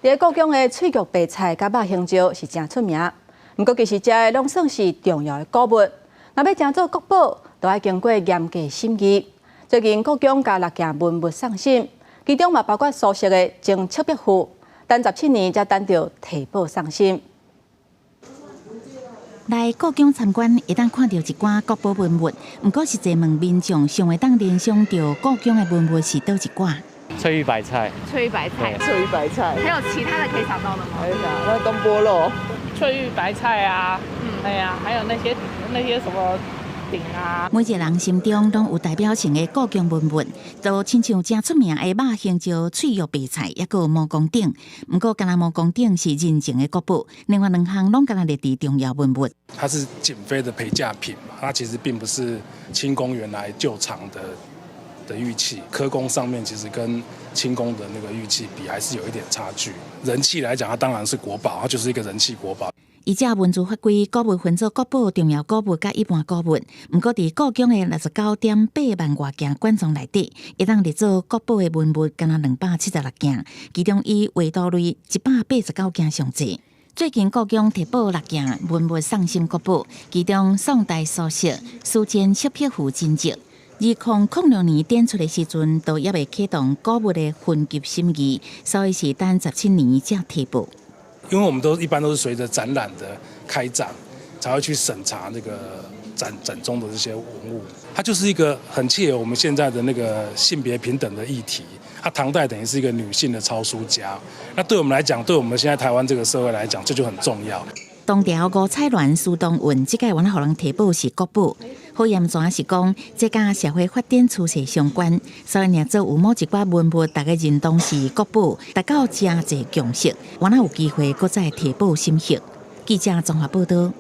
伫高雄的脆肉白菜甲肉香蕉是真出名，不过其实食的拢算是重要的谷物。若要正做国宝，都要经过严格审议。最近高雄甲6件文物上新，其中嘛包括苏轼的《情七笔赋》，等17年才等到提报上新。来故宫参观，会当看到一寡国宝文物，不过是侪问民众上会当联想到故宫的文物是倒一寡。翠玉白菜，翠玉白菜，翠玉白菜，还有其他的可以想到的吗？还有啥？那东坡肉，翠玉白菜啊，哎呀，还有那些什么饼啊。每一个人心中拢有代表性的故宫文物，都亲像真出名的肉香蕉、脆肉白菜，也有毛公鼎。不过，干那毛公鼎是人情的国宝，另外2项拢干那列伫重要文物。它是景妃的陪嫁品嘛，它其实并不是清宫原来旧藏的玉器，科工上面其实跟清宫的那个玉器比，还是有一点差距。人气来讲，它当然是国宝，它就是一个人气国宝。依照文字法规，古物分做国宝、重要古物甲一般古物。不过，伫故宫的69.8万外件馆藏内底，会当列做国宝的文物，敢若276件，其中以画图类189件上济。最近故宫提报6件文物上新国宝，其中宋代苏轼《书简七匹赋》真迹。2006年展出的时阵，都还未启动古物的分级审议，所以是等17年才提报。因为我们一般都是随着展览的开展，才会去审查那个展中的这些文物。它就是一个很切合我们现在的那个性别平等的议题。它唐代等于是一个女性的抄书家，那对我们来讲，对我们现在台湾这个社会来讲，这就很重要。东条五彩鸾苏东运这届原来互人提报是国宝，好严全是讲这甲社会发展趋势相关，所以若做有某一寡文物，大家认同是国宝，达到真侪共识，原来有机会搁再提报审核。记者综合报道。